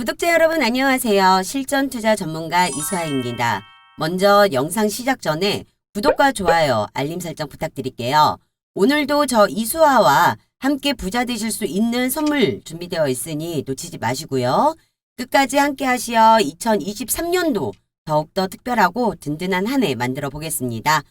구독자 여러분 안녕하세요. 실전투자 전문가 이수아입니다. 먼저 영상 시작 전에 구독과 좋아요, 알림 설정 부탁드릴게요. 오늘도 저 이수아와 함께 부자 되실 수 있는 선물 준비되어 있으니 놓치지 마시고요. 끝까지 함께 하시어 2023년도 더욱더 특별하고 든든한 한 해 만들어 보겠습니다.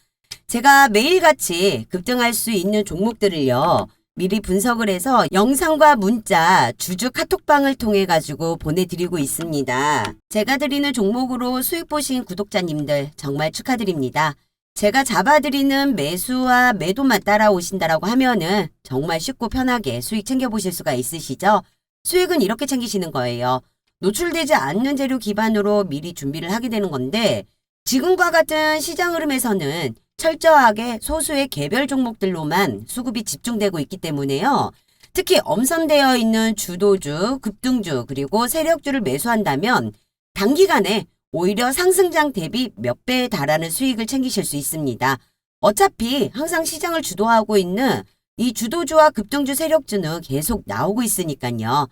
제가 매일같이 급등할 수 있는 종목들을요. 미리 분석을 해서 영상과 문자, 주주 카톡방을 통해 가지고 보내드리고 있습니다. 제가 드리는 종목으로 수익 보신 구독자님들 정말 축하드립니다. 제가 잡아드리는 매수와 매도만 따라오신다라고 하면은 정말 쉽고 편하게 수익 챙겨보실 수가 있으시죠? 수익은 이렇게 챙기시는 거예요. 노출되지 않는 재료 기반으로 미리 준비를 하게 되는 건데 지금과 같은 시장 흐름에서는 철저하게 소수의 개별 종목들로만 수급이 집중되고 있기 때문에요. 특히 엄선되어 있는 주도주, 급등주, 그리고 세력주를 매수한다면 단기간에 오히려 상승장 대비 몇 배에 달하는 수익을 챙기실 수 있습니다. 어차피 항상 시장을 주도하고 있는 이 주도주와 급등주 세력주는 계속 나오고 있으니까요.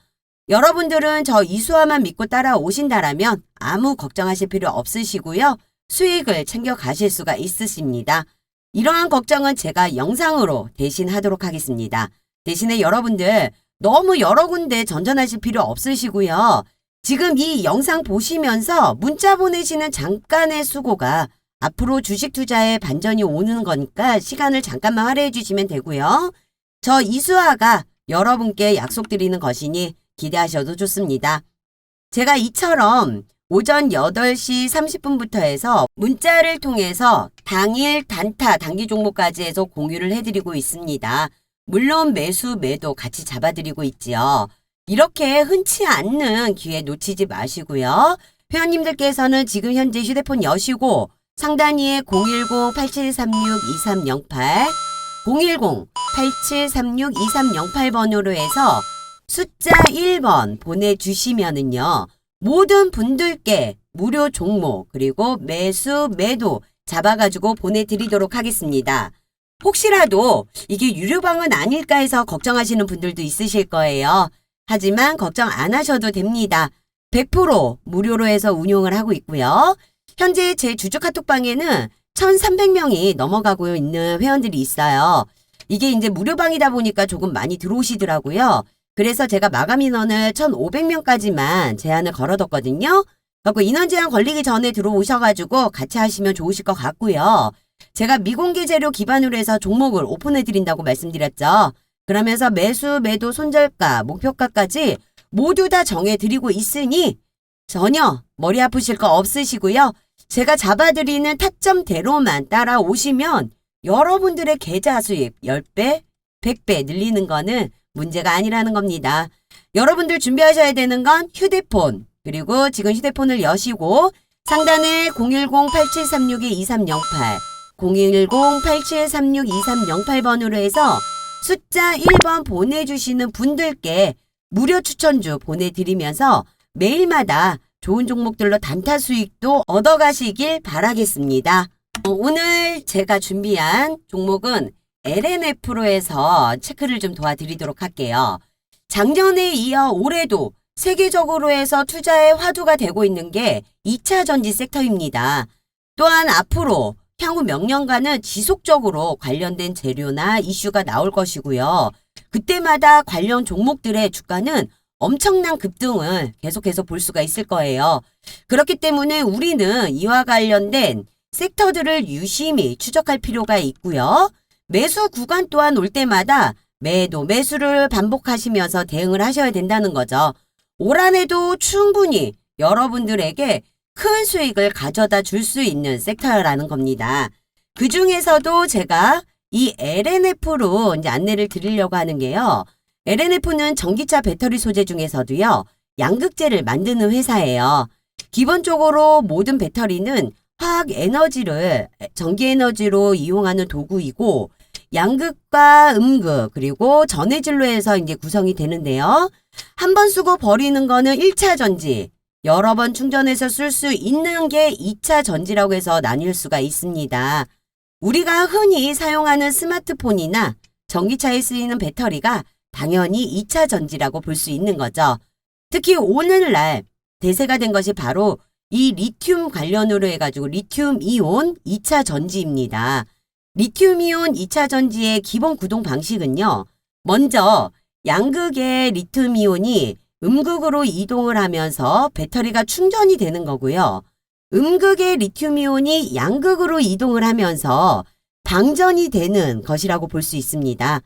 여러분들은 저 이수아만 믿고 따라오신다라면 아무 걱정하실 필요 없으시고요. 수익을 챙겨 가실 수가 있으십니다. 이러한 걱정은 제가 영상으로 대신 하도록 하겠습니다. 대신에 여러분들 너무 여러 군데 전전하실 필요 없으시고요. 지금 이 영상 보시면서 문자 보내시는 잠깐의 수고가 앞으로 주식 투자에 반전이 오는 거니까 시간을 잠깐만 할애해 주시면 되고요. 저 이수아가 여러분께 약속드리는 것이니 기대하셔도 좋습니다. 제가 이처럼 오전 8시 30분부터 해서 문자를 통해서 당일 단타, 단기 종목까지 해서 공유를 해드리고 있습니다. 물론 매수, 매도 같이 잡아드리고 있지요. 이렇게 흔치 않는 기회 놓치지 마시고요. 회원님들께서는 지금 현재 휴대폰 여시고 상단위에 010-8736-2308, 010-8736-2308번으로 해서 숫자 1번 보내주시면은요. 모든 분들께 무료 종목 그리고 매수, 매도 잡아가지고 보내드리도록 하겠습니다. 혹시라도 이게 유료방은 아닐까 해서 걱정하시는 분들도 있으실 거예요. 하지만 걱정 안 하셔도 됩니다. 100% 무료로 해서 운용을 하고 있고요. 현재 제 주주 카톡방에는 1,300명이 넘어가고 있는 회원들이 있어요. 이게 이제 무료방이다 보니까 조금 많이 들어오시더라고요. 그래서 제가 마감 인원을 1,500명까지만 제한을 걸어뒀거든요. 그래서 인원 제한 걸리기 전에 들어오셔가지고 같이 하시면 좋으실 것 같고요. 제가 미공개 재료 기반으로 해서 종목을 오픈해드린다고 말씀드렸죠. 그러면서 매수, 매도, 손절가, 목표가까지 모두 다 정해드리고 있으니 전혀 머리 아프실 거 없으시고요. 제가 잡아드리는 타점대로만 따라오시면 여러분들의 계좌 수입 10배, 100배 늘리는 거는 문제가 아니라는 겁니다. 여러분들 준비하셔야 되는 건 휴대폰, 그리고 지금 휴대폰을 여시고 상단에 010-8736-2308, 010-8736-2308번으로 해서 숫자 1번 보내주시는 분들께 무료 추천주 보내드리면서 매일마다 좋은 종목들로 단타 수익도 얻어가시길 바라겠습니다. 오늘 제가 준비한 종목은 LNF로 해서 체크를 좀 도와드리도록 할게요. 작년에 이어 올해도 세계적으로 해서 투자의 화두가 되고 있는 게 2차 전지 섹터입니다. 또한 앞으로 향후 몇 년간은 지속적으로 관련된 재료나 이슈가 나올 것이고요. 그때마다 관련 종목들의 주가는 엄청난 급등을 계속해서 볼 수가 있을 거예요. 그렇기 때문에 우리는 이와 관련된 섹터들을 유심히 추적할 필요가 있고요. 매수 구간 또한 올 때마다 매도, 매수를 반복하시면서 대응을 하셔야 된다는 거죠. 올 한해도 충분히 여러분들에게 큰 수익을 가져다 줄 수 있는 섹터라는 겁니다. 그 중에서도 제가 이 LNF로 이제 안내를 드리려고 하는 게요. LNF는 전기차 배터리 소재 중에서도요. 양극재를 만드는 회사예요. 기본적으로 모든 배터리는 화학 에너지를 전기 에너지로 이용하는 도구이고 양극과 음극 그리고 전해질로 해서 이제 구성이 되는데요. 한 번 쓰고 버리는 거는 1차 전지, 여러 번 충전해서 쓸 수 있는 게 2차 전지라고 해서 나뉠 수가 있습니다. 우리가 흔히 사용하는 스마트폰이나 전기차에 쓰이는 배터리가 당연히 2차 전지라고 볼 수 있는 거죠. 특히 오늘날 대세가 된 것이 바로 이 리튬 관련으로 해가지고 리튬 이온 2차 전지입니다. 리튬 이온 2차 전지의 기본 구동 방식은요. 먼저 양극의 리튬 이온이 음극으로 이동을 하면서 배터리가 충전이 되는 거고요. 음극의 리튬 이온이 양극으로 이동을 하면서 방전이 되는 것이라고 볼 수 있습니다.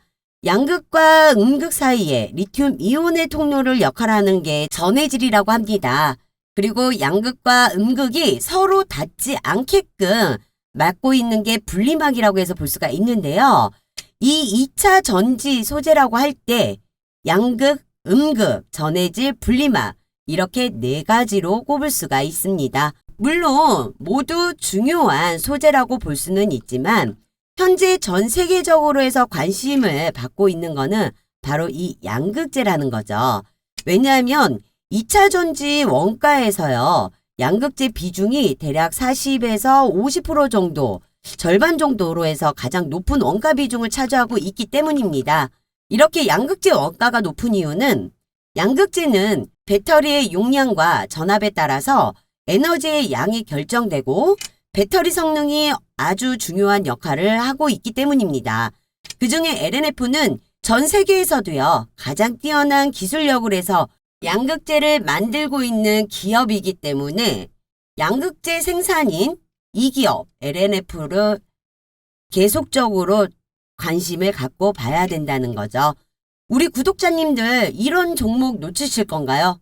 양극과 음극 사이에 리튬 이온의 통로를 역할하는 게 전해질이라고 합니다. 그리고 양극과 음극이 서로 닿지 않게끔 막고 있는 게 분리막이라고 해서 볼 수가 있는데요. 이 2차 전지 소재라고 할 때 양극, 음극, 전해질, 분리막 이렇게 4가지로 꼽을 수가 있습니다. 물론 모두 중요한 소재라고 볼 수는 있지만 현재 전 세계적으로 해서 관심을 받고 있는 거는 바로 이 양극재라는 거죠. 왜냐하면 2차 전지 원가에서요. 양극재 비중이 대략 40에서 50% 정도, 절반 정도로 해서 가장 높은 원가 비중을 차지하고 있기 때문입니다. 이렇게 양극재 원가가 높은 이유는 양극재는 배터리의 용량과 전압에 따라서 에너지의 양이 결정되고 배터리 성능이 아주 중요한 역할을 하고 있기 때문입니다. 그중에 LNF는 전 세계에서도요. 가장 뛰어난 기술력을 해서 양극재를 만들고 있는 기업이기 때문에 양극재 생산인 이 기업 LNF를 계속적으로 관심을 갖고 봐야 된다는 거죠. 우리 구독자님들 이런 종목 놓치실 건가요?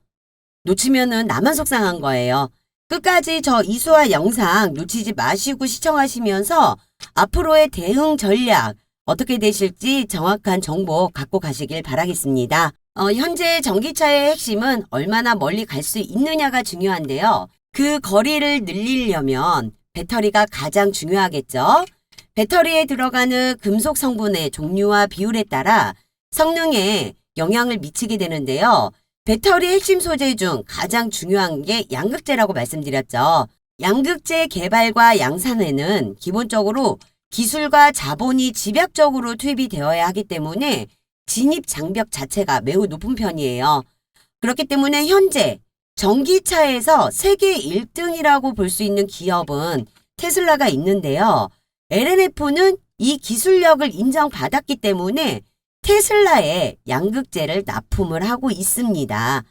놓치면은 나만 속상한 거예요. 끝까지 저 이수아 영상 놓치지 마시고 시청하시면서 앞으로의 대응 전략 어떻게 되실지 정확한 정보 갖고 가시길 바라겠습니다. 현재 전기차의 핵심은 얼마나 멀리 갈 수 있느냐가 중요한데요. 그 거리를 늘리려면 배터리가 가장 중요하겠죠. 배터리에 들어가는 금속 성분의 종류와 비율에 따라 성능에 영향을 미치게 되는데요. 배터리 핵심 소재 중 가장 중요한 게 양극재라고 말씀드렸죠. 양극재 개발과 양산에는 기본적으로 기술과 자본이 집약적으로 투입이 되어야 하기 때문에 진입 장벽 자체가 매우 높은 편이에요. 그렇기 때문에 현재 전기차에서 세계 1등이라고 볼 수 있는 기업은 테슬라가 있는데요. LNF는 이 기술력을 인정받았기 때문에 테슬라에 양극재를 납품을 하고 있습니다.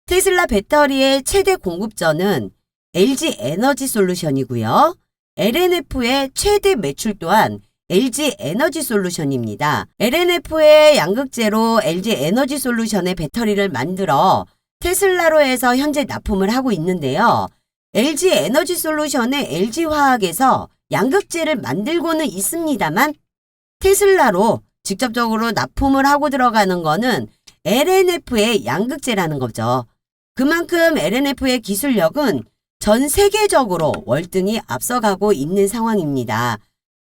테슬라 배터리의 최대 공급처는 LG 에너지 솔루션이고요. LNF의 최대 매출 또한 LG 에너지 솔루션입니다. LNF의 양극재로 LG 에너지 솔루션의 배터리를 만들어 테슬라로 해서 현재 납품을 하고 있는데요. LG 에너지 솔루션의 LG화학에서 양극재를 만들고는 있습니다만 테슬라로 직접적으로 납품을 하고 들어가는 거는 LNF의 양극재라는 거죠. 그만큼 LNF의 기술력은 전 세계적으로 월등히 앞서가고 있는 상황입니다.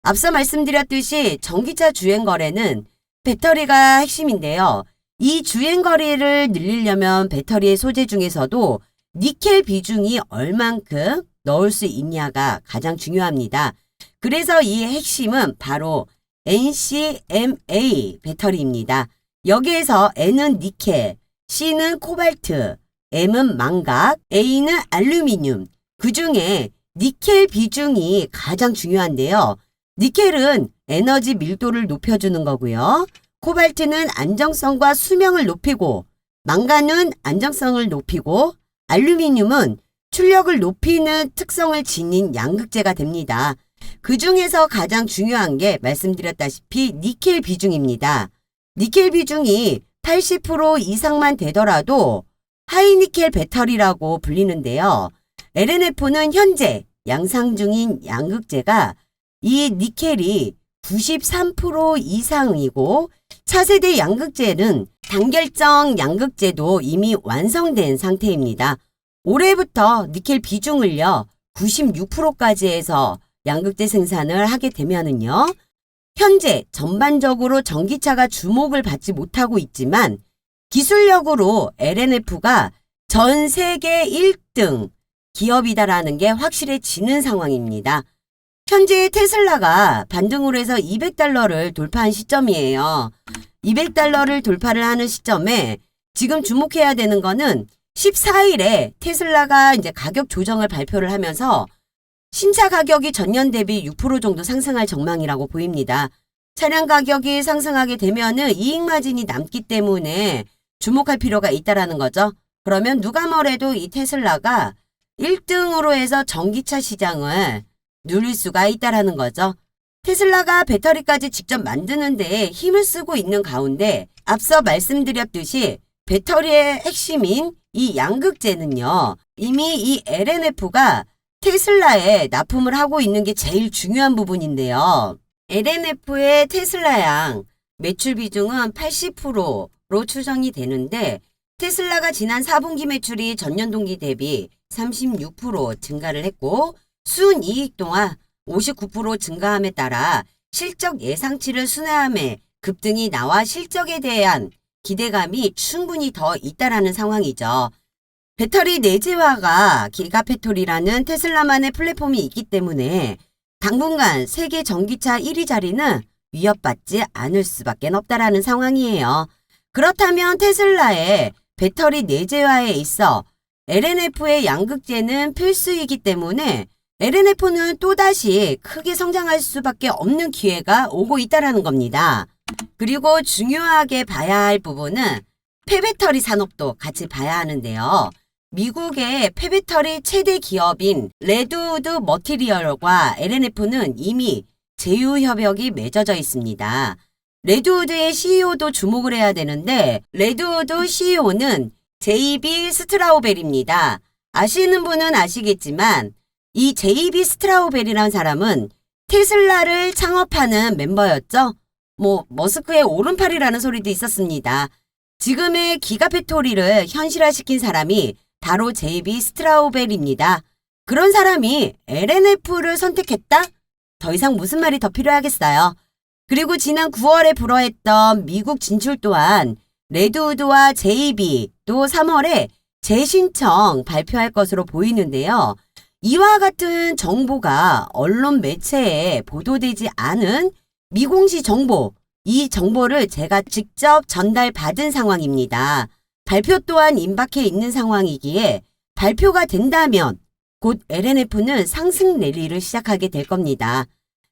앞서 말씀드렸듯이 전기차 주행거리는 배터리가 핵심인데요. 이 주행거리를 늘리려면 배터리의 소재 중에서도 니켈 비중이 얼만큼 넣을 수 있냐가 가장 중요합니다. 그래서 이 핵심은 바로 NCMA 배터리입니다. 여기에서 N은 니켈, C는 코발트, M은 망각, A는 알루미늄. 그 중에 니켈 비중이 가장 중요한데요. 니켈은 에너지 밀도를 높여주는 거고요. 코발트는 안정성과 수명을 높이고, 망간은 안정성을 높이고, 알루미늄은 출력을 높이는 특성을 지닌 양극재가 됩니다. 그 중에서 가장 중요한 게 말씀드렸다시피 니켈 비중입니다. 니켈 비중이 80% 이상만 되더라도 하이니켈 배터리라고 불리는데요. LNF는 현재 양상 중인 양극재가 이 니켈이 93% 이상이고 차세대 양극재는 단결정 양극재도 이미 완성된 상태입니다. 올해부터 니켈 비중을요 96%까지 해서 양극재 생산을 하게 되면은요 현재 전반적으로 전기차가 주목을 받지 못하고 있지만 기술력으로 LNF가 전 세계 1등 기업이다라는 게 확실해지는 상황입니다. 현재 테슬라가 반등으로 해서 $200를 돌파한 시점이에요. $200를 돌파를 하는 시점에 지금 주목해야 되는 거는 14일에 테슬라가 이제 가격 조정을 발표를 하면서 신차 가격이 전년 대비 6% 정도 상승할 전망이라고 보입니다. 차량 가격이 상승하게 되면은 이익 마진이 남기 때문에 주목할 필요가 있다라는 거죠. 그러면 누가 뭐래도 이 테슬라가 1등으로 해서 전기차 시장을 누릴 수가 있다라는 거죠. 테슬라가 배터리까지 직접 만드는 데 힘을 쓰고 있는 가운데 앞서 말씀드렸듯이 배터리의 핵심인 이 양극재는요. 이미 이 LNF가 테슬라에 납품을 하고 있는 게 제일 중요한 부분인데요. LNF의 테슬라양 매출 비중은 80%로 추정이 되는데 테슬라가 지난 4분기 매출이 전년 동기 대비 36% 증가를 했고 순이익 또한 59% 증가함에 따라 실적 예상치를 순회함에 급등이 나와 실적에 대한 기대감이 충분히 더 있다라는 상황이죠. 배터리 내재화가 기가팩토리라는 테슬라만의 플랫폼이 있기 때문에 당분간 세계 전기차 1위 자리는 위협받지 않을 수밖에 없다라는 상황이에요. 그렇다면 테슬라의 배터리 내재화에 있어 LNF의 양극재는 필수이기 때문에 LNF는 또다시 크게 성장할 수밖에 없는 기회가 오고 있다는 겁니다. 그리고 중요하게 봐야 할 부분은 폐배터리 산업도 같이 봐야 하는데요. 미국의 폐배터리 최대 기업인 레드우드 머티리얼과 LNF는 이미 제휴협약이 맺어져 있습니다. 레드우드의 CEO도 주목을 해야 되는데 레드우드 CEO는 JB 스트라우벨입니다. 아시는 분은 아시겠지만 이 JB 스트라우벨이라는 사람은 테슬라를 창업하는 멤버였죠. 머스크의 오른팔이라는 소리도 있었습니다. 지금의 기가팩토리를 현실화시킨 사람이 바로 JB 스트라우벨입니다. 그런 사람이 LNF를 선택했다? 더 이상 무슨 말이 더 필요하겠어요. 그리고 지난 9월에 불허했던 미국 진출 또한 레드우드와 JB 또 3월에 재신청 발표할 것으로 보이는데요. 이와 같은 정보가 언론 매체에 보도되지 않은 미공시 정보, 이 정보를 제가 직접 전달받은 상황입니다. 발표 또한 임박해 있는 상황이기에 발표가 된다면 곧 LNF는 상승 랠리를 시작하게 될 겁니다.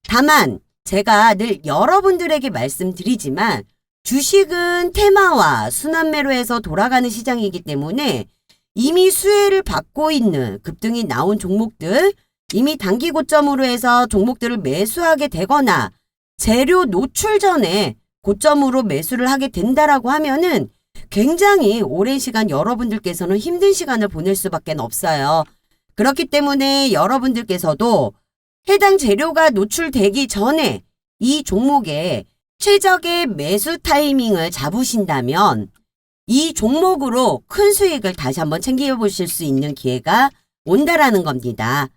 다만 제가 늘 여러분들에게 말씀드리지만 주식은 테마와 순환매로해서 돌아가는 시장이기 때문에 이미 수혜를 받고 있는 급등이 나온 종목들, 이미 단기 고점으로 해서 종목들을 매수하게 되거나 재료 노출 전에 고점으로 매수를 하게 된다라고 하면은 굉장히 오랜 시간 여러분들께서는 힘든 시간을 보낼 수밖에 없어요. 그렇기 때문에 여러분들께서도 해당 재료가 노출되기 전에 이 종목의 최적의 매수 타이밍을 잡으신다면 이 종목으로 큰 수익을 다시 한번 챙겨보실 수 있는 기회가 온다라는 겁니다.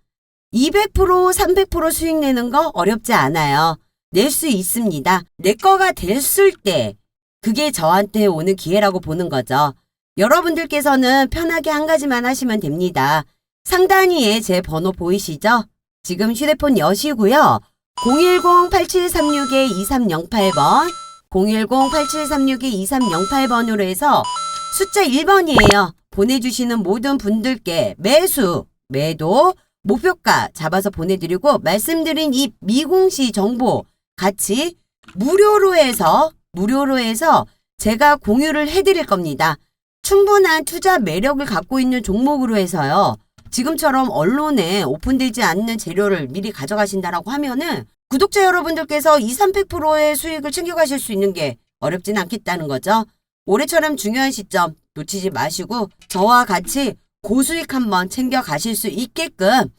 200%, 300% 수익 내는 거 어렵지 않아요. 낼 수 있습니다. 내 거가 됐을 때 그게 저한테 오는 기회라고 보는 거죠. 여러분들께서는 편하게 한 가지만 하시면 됩니다. 상단위에 제 번호 보이시죠? 지금 휴대폰 여시고요. 010-8736-2308번 010-8736-2308번으로 해서 숫자 1번이에요. 보내주시는 모든 분들께 매수, 매도, 목표가 잡아서 보내드리고 말씀드린 이 미공시 정보 같이 무료로 해서 제가 공유를 해드릴 겁니다. 충분한 투자 매력을 갖고 있는 종목으로 해서요. 지금처럼 언론에 오픈되지 않는 재료를 미리 가져가신다라고 하면은 구독자 여러분들께서 200~300%의 수익을 챙겨가실 수 있는 게 어렵진 않겠다는 거죠. 올해처럼 중요한 시점 놓치지 마시고 저와 같이 고수익 한번 챙겨가실 수 있게끔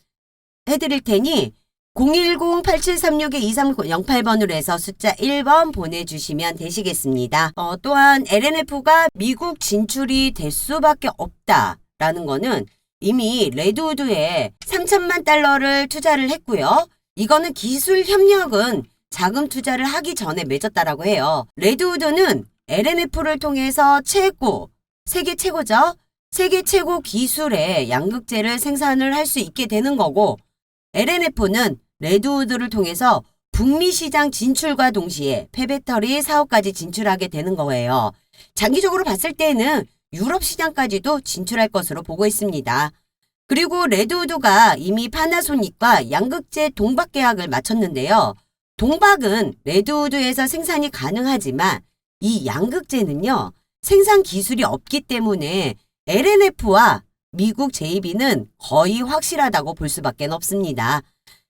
해드릴 테니 010-8736-2308번으로 해서 숫자 1번 보내주시면 되시겠습니다. 또한 LNF가 미국 진출이 될 수밖에 없다라는 거는 이미 레드우드에 3천만 달러를 투자를 했고요. 이거는 기술 협력은 자금 투자를 하기 전에 맺었다라고 해요. 레드우드는 LNF를 통해서 세계 최고죠. 세계 최고 기술의 양극재를 생산을 할 수 있게 되는 거고 LNF는 레드우드를 통해서 북미 시장 진출과 동시에 폐배터리 사업까지 진출하게 되는 거예요. 장기적으로 봤을 때는 유럽 시장까지도 진출할 것으로 보고 있습니다. 그리고 레드우드가 이미 파나소닉과 양극재 동박 계약을 마쳤는데요. 동박은 레드우드에서 생산이 가능하지만 이 양극재는요, 생산 기술이 없기 때문에 LNF와 미국 JB는 거의 확실하다고 볼 수밖에 없습니다.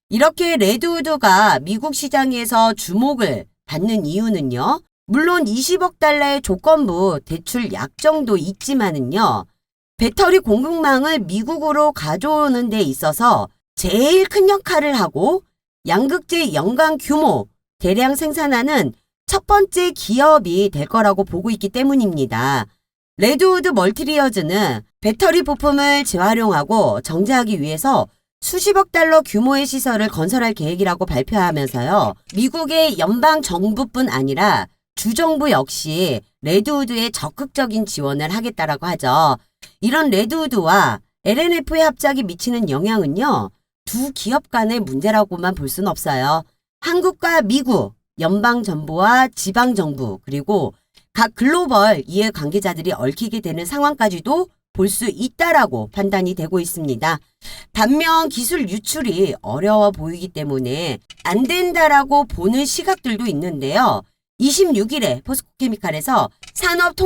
이렇게 레드우드가 미국 시장에서 주목을 받는 이유는요, 물론 20억 달러의 조건부 대출 약정도 있지만은요, 배터리 공급망을 미국으로 가져오는 데 있어서 제일 큰 역할을 하고 양극재 연간 규모 대량 생산하는 첫 번째 기업이 될 거라고 보고 있기 때문입니다. 레드우드 멀티리어즈는 배터리 부품을 재활용하고 정제하기 위해서 수십억 달러 규모의 시설을 건설할 계획이라고 발표하면서요. 미국의 연방 정부뿐 아니라 주정부 역시 레드우드에 적극적인 지원을 하겠다라고 하죠. 이런 레드우드와 LNF의 합작이 미치는 영향은요, 두 기업 간의 문제라고만 볼 수는 없어요. 한국과 미국, 연방정부와 지방정부, 그리고 각 글로벌 이해관계자들이 얽히게 되는 상황까지도 볼 수 있다라고 판단이 되고 있습니다. 반면 기술 유출이 어려워 보이기 때문에 안 된다라고 보는 시각들도 있는데요. 26일에 포스코케미칼에서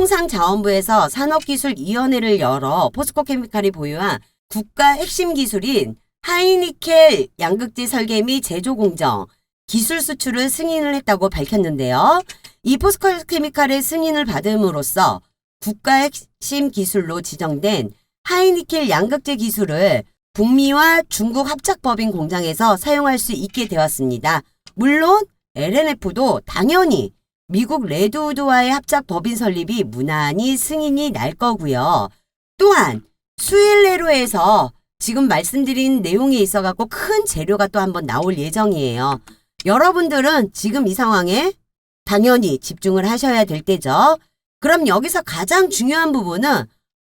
산업통상자원부에서 산업기술위원회를 열어 포스코케미칼이 보유한 국가 핵심 기술인 하이니켈 양극재 설계 및 제조 공정, 기술 수출을 승인을 했다고 밝혔는데요. 이 포스코케미칼의 승인을 받음으로써 국가 핵심 기술로 지정된 하이니켈 양극재 기술을 북미와 중국 합작법인 공장에서 사용할 수 있게 되었습니다. 물론 LNF도 당연히 미국 레드우드와의 합작 법인 설립이 무난히 승인이 날 거고요. 또한 수일 내로 해서 지금 말씀드린 내용에 있어갖고 큰 재료가 또 한번 나올 예정이에요. 여러분들은 지금 이 상황에 당연히 집중을 하셔야 될 때죠. 그럼 여기서 가장 중요한 부분은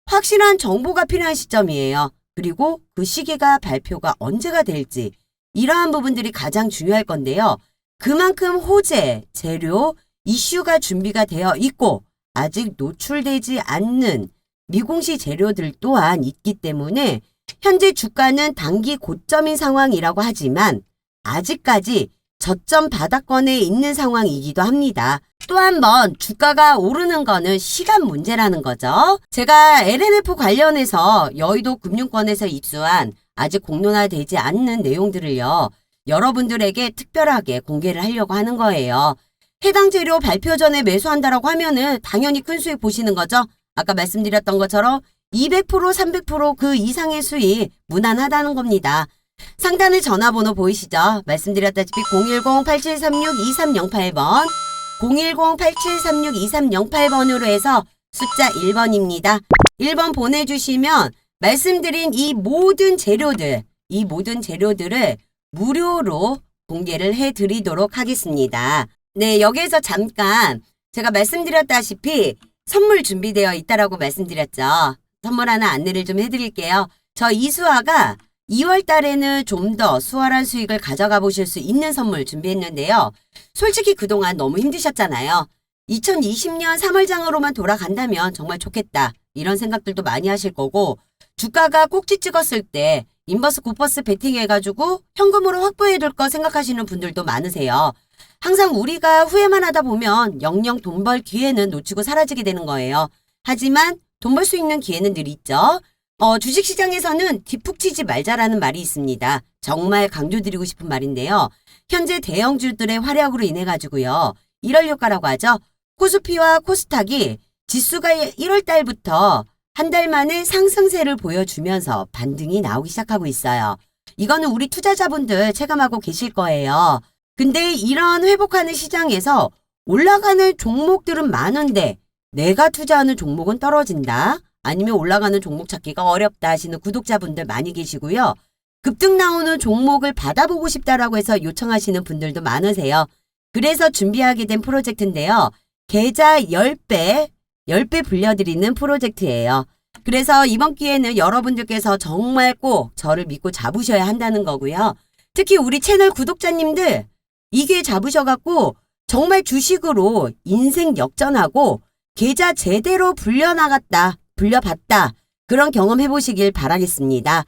확실한 정보가 필요한 시점이에요. 그리고 그 시기가 발표가 언제가 될지 이러한 부분들이 가장 중요할 건데요. 그만큼 호재, 재료, 이슈가 준비가 되어 있고 아직 노출되지 않는 미공시 재료들 또한 있기 때문에 현재 주가는 단기 고점인 상황이라고 하지만 아직까지 저점 바닥권에 있는 상황이기도 합니다. 또 한 번 주가가 오르는 거는 시간 문제라는 거죠. 제가 LNF 관련해서 여의도 금융권에서 입수한 아직 공론화되지 않는 내용들을요. 여러분들에게 특별하게 공개를 하려고 하는 거예요. 해당 재료 발표 전에 매수한다라고 하면은 당연히 큰 수익 보시는 거죠. 아까 말씀드렸던 것처럼 200%, 300%그 이상의 수익 무난하다는 겁니다. 상단에 전화번호 보이시죠? 말씀드렸다시피 010-8736-2308번 010-8736-2308번으로 해서 숫자 1번입니다. 1번 보내주시면 말씀드린 이 모든 재료들을 무료로 공개를 해드리도록 하겠습니다. 네, 여기에서 잠깐 제가 말씀드렸다시피 선물 준비되어 있다라고 말씀드렸죠. 선물 하나 안내를 좀 해드릴게요. 저 이수아가 2월 달에는 좀 더 수월한 수익을 가져가 보실 수 있는 선물 준비했는데요. 솔직히 그동안 너무 힘드셨잖아요. 2020년 3월장으로만 돌아간다면 정말 좋겠다. 이런 생각들도 많이 하실 거고 주가가 꼭지 찍었을 때 인버스 고퍼스 베팅해가지고 현금으로 확보해둘 거 생각하시는 분들도 많으세요. 항상 우리가 후회만 하다 보면 영영 돈 벌 기회는 놓치고 사라지게 되는 거예요. 하지만 돈 벌 수 있는 기회는 늘 있죠. 주식시장에서는 뒷북 치지 말자라는 말이 있습니다. 정말 강조드리고 싶은 말인데요. 현재 대형주들의 활약으로 인해 가지고요. 1월 효과라고 하죠. 코스피와 코스닥이 지수가 1월 달부터 한 달 만에 상승세를 보여주면서 반등이 나오기 시작하고 있어요. 이거는 우리 투자자분들 체감하고 계실 거예요. 근데 이런 회복하는 시장에서 올라가는 종목들은 많은데 내가 투자하는 종목은 떨어진다. 아니면 올라가는 종목 찾기가 어렵다 하시는 구독자분들 많이 계시고요. 급등 나오는 종목을 받아보고 싶다라고 해서 요청하시는 분들도 많으세요. 그래서 준비하게 된 프로젝트인데요. 계좌 10배 불려드리는 프로젝트예요. 그래서 이번 기회는 여러분들께서 정말 꼭 저를 믿고 잡으셔야 한다는 거고요. 특히 우리 채널 구독자님들 이 기회 잡으셔갖고 정말 주식으로 인생 역전하고 계좌 제대로 불려나갔다. 불려봤다. 그런 경험 해보시길 바라겠습니다.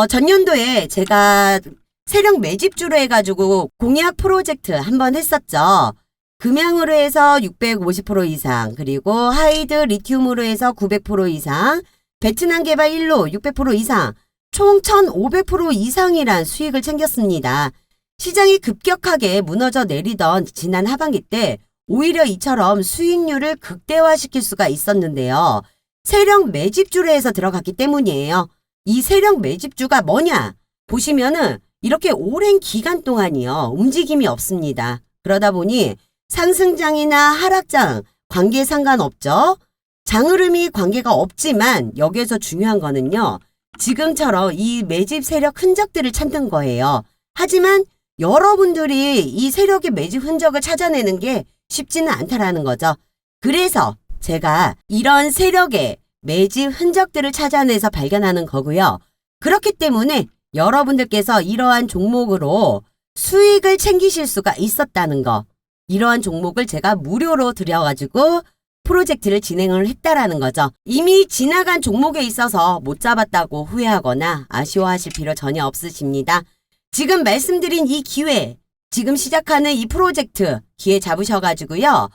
전년도에 제가 세력 매집주로 해가지고 공약 프로젝트 한번 했었죠. 금양으로 해서 650% 이상, 그리고 하이드 리튬으로 해서 900% 이상, 베트남 개발 1로 600% 이상, 총 1500% 이상이란 수익을 챙겼습니다. 시장이 급격하게 무너져 내리던 지난 하반기 때 오히려 이처럼 수익률을 극대화시킬 수가 있었는데요. 세력 매집주로 해서 들어갔기 때문이에요. 이 세력 매집주가 뭐냐? 보시면은 이렇게 오랜 기간 동안이요. 움직임이 없습니다. 그러다 보니 상승장이나 하락장 관계 상관없죠. 장흐름이 관계가 없지만 여기에서 중요한 거는요. 지금처럼 이 매집 세력 흔적들을 찾는 거예요. 하지만 여러분들이 이 세력의 매집 흔적을 찾아내는 게 쉽지는 않다라는 거죠. 그래서 제가 이런 세력의 매집 흔적들을 찾아내서 발견하는 거고요. 그렇기 때문에 여러분들께서 이러한 종목으로 수익을 챙기실 수가 있었다는 거. 이러한 종목을 제가 무료로 드려가지고 프로젝트를 진행을 했다라는 거죠. 이미 지나간 종목에 있어서 못 잡았다고 후회하거나 아쉬워하실 필요 전혀 없으십니다. 지금 말씀드린 이 기회, 지금 시작하는 이 프로젝트 기회 잡으셔가지고요.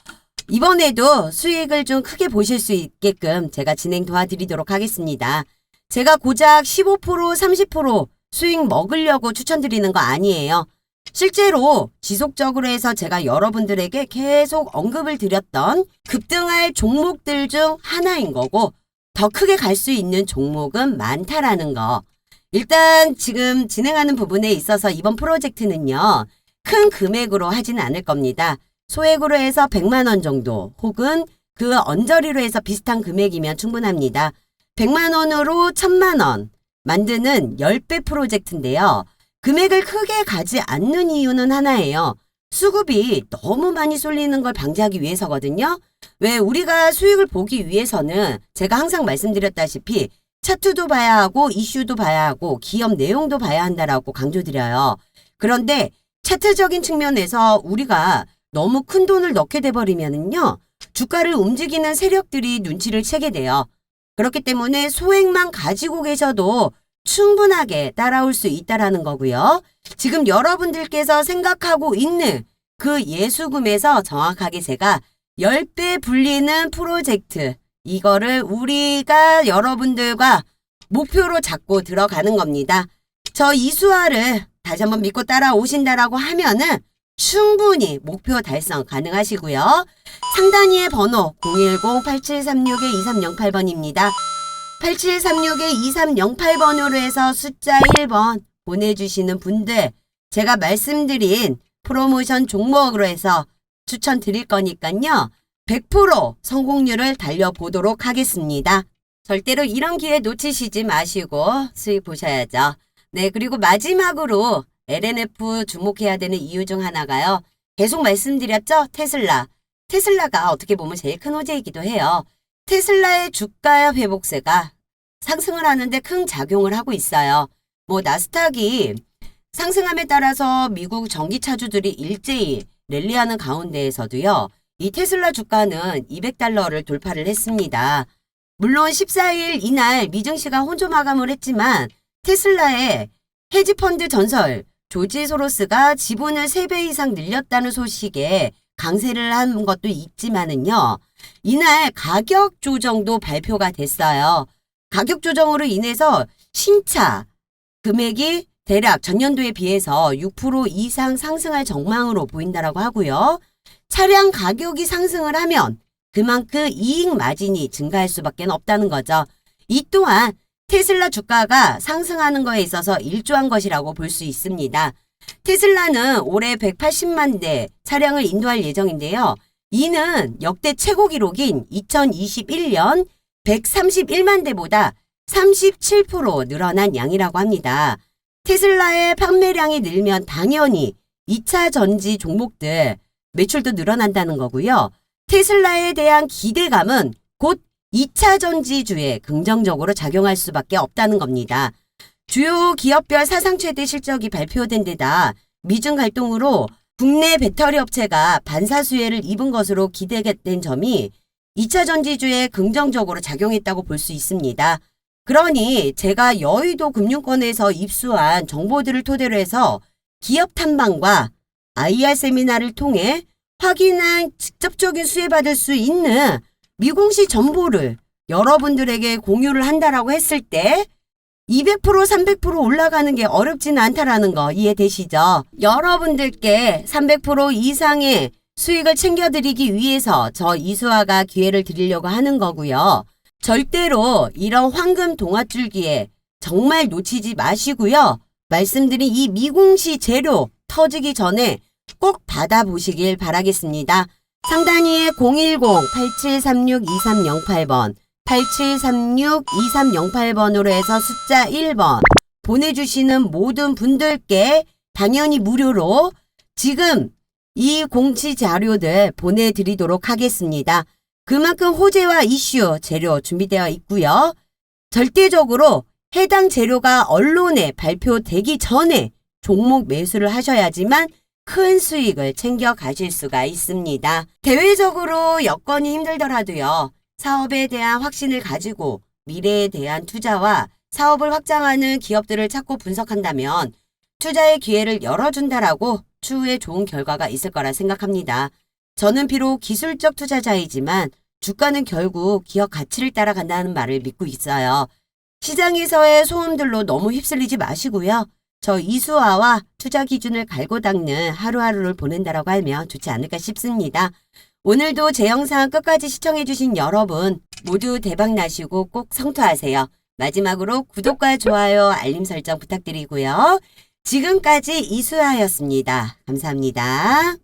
이번에도 수익을 좀 크게 보실 수 있게끔 제가 진행 도와드리도록 하겠습니다. 제가 고작 15%, 30% 수익 먹으려고 추천드리는 거 아니에요. 실제로 지속적으로 해서 제가 여러분들에게 계속 언급을 드렸던 급등할 종목들 중 하나인 거고 더 크게 갈 수 있는 종목은 많다라는 거. 일단 지금 진행하는 부분에 있어서 이번 프로젝트는요. 큰 금액으로 하지는 않을 겁니다. 소액으로 해서 100만 원 정도 혹은 그 언저리로 해서 비슷한 금액이면 충분합니다. 100만 원으로 1000만 원 만드는 10배 프로젝트인데요. 금액을 크게 가지 않는 이유는 하나예요. 수급이 너무 많이 쏠리는 걸 방지하기 위해서거든요. 왜 우리가 수익을 보기 위해서는 제가 항상 말씀드렸다시피 차트도 봐야 하고 이슈도 봐야 하고 기업 내용도 봐야 한다라고 강조드려요. 그런데 차트적인 측면에서 우리가 너무 큰 돈을 넣게 돼버리면은요. 주가를 움직이는 세력들이 눈치를 채게 돼요. 그렇기 때문에 소액만 가지고 계셔도 충분하게 따라올 수 있다라는 거고요. 지금 여러분들께서 생각하고 있는 그 예수금에서 정확하게 제가 10배 불리는 프로젝트 이거를 우리가 여러분들과 목표로 잡고 들어가는 겁니다. 저 이수아를 다시 한번 믿고 따라오신다라고 하면은 충분히 목표 달성 가능하시고요. 상단위의 번호 010-8736-2308번입니다. 8736-2308번으로 해서 숫자 1번 보내주시는 분들 제가 말씀드린 프로모션 종목으로 해서 추천드릴 거니까요. 100% 성공률을 달려보도록 하겠습니다. 절대로 이런 기회 놓치시지 마시고 수익 보셔야죠. 네, 그리고 마지막으로 LNF 주목해야 되는 이유 중 하나가요. 계속 말씀드렸죠? 테슬라가 어떻게 보면 제일 큰 호재이기도 해요. 테슬라의 주가 회복세가 상승을 하는데 큰 작용을 하고 있어요. 뭐 나스닥이 상승함에 따라서 미국 전기차주들이 일제히 랠리하는 가운데에서도요. 이 테슬라 주가는 200달러를 돌파를 했습니다. 물론 14일 이날 미증시가 혼조 마감을 했지만 테슬라의 헤지펀드 전설 조지 소로스가 지분을 3배 이상 늘렸다는 소식에 강세를 한 것도 있지만은요. 이날 가격 조정도 발표가 됐어요. 가격 조정으로 인해서 신차 금액이 대략 전년도에 비해서 6% 이상 상승할 전망으로 보인다라고 하고요. 차량 가격이 상승을 하면 그만큼 이익 마진이 증가할 수밖에 없다는 거죠. 이 또한 테슬라 주가가 상승하는 거에 있어서 일조한 것이라고 볼 수 있습니다. 테슬라는 올해 180만 대 차량을 인도할 예정인데요. 이는 역대 최고 기록인 2021년 131만 대보다 37% 늘어난 양이라고 합니다. 테슬라의 판매량이 늘면 당연히 2차 전지 종목들 매출도 늘어난다는 거고요. 테슬라에 대한 기대감은 곧 2차 전지주에 긍정적으로 작용할 수밖에 없다는 겁니다. 주요 기업별 사상 최대 실적이 발표된 데다 미중 갈등으로 국내 배터리 업체가 반사수혜를 입은 것으로 기대된 점이 2차 전지주에 긍정적으로 작용했다고 볼 수 있습니다. 그러니 제가 여의도 금융권에서 입수한 정보들을 토대로 해서 기업 탐방과 IR 세미나를 통해 확인한 직접적인 수혜받을 수 있는 미공시 정보를 여러분들에게 공유를 한다라고 했을 때 200% 300% 올라가는 게 어렵지는 않다라는 거 이해되시죠? 여러분들께 300% 이상의 수익을 챙겨드리기 위해서 저 이수아가 기회를 드리려고 하는 거고요. 절대로 이런 황금 동아줄기에 정말 놓치지 마시고요. 말씀드린 이 미공시 재료 터지기 전에 꼭 받아보시길 바라겠습니다. 상단위에 010-8736-2308번 8736-2308번으로 해서 숫자 1번 보내주시는 모든 분들께 당연히 무료로 지금 이 공시 자료들 보내드리도록 하겠습니다. 그만큼 호재와 이슈 재료 준비되어 있고요. 절대적으로 해당 재료가 언론에 발표되기 전에 종목 매수를 하셔야지만 큰 수익을 챙겨 가실 수가 있습니다. 대외적으로 여건이 힘들더라도요. 사업에 대한 확신을 가지고 미래에 대한 투자와 사업을 확장하는 기업들을 찾고 분석한다면 투자의 기회를 열어준다라고 추후에 좋은 결과가 있을 거라 생각합니다. 저는 비록 기술적 투자자이지만 주가는 결국 기업 가치를 따라간다는 말을 믿고 있어요. 시장에서의 소음들로 너무 휩쓸리지 마시고요. 저 이수아와 투자 기준을 갈고 닦는 하루하루를 보낸다라고 하면 좋지 않을까 싶습니다. 오늘도 제 영상 끝까지 시청해주신 여러분 모두 대박 나시고 꼭 성투하세요. 마지막으로 구독과 좋아요, 알림 설정 부탁드리고요. 지금까지 이수아였습니다. 감사합니다.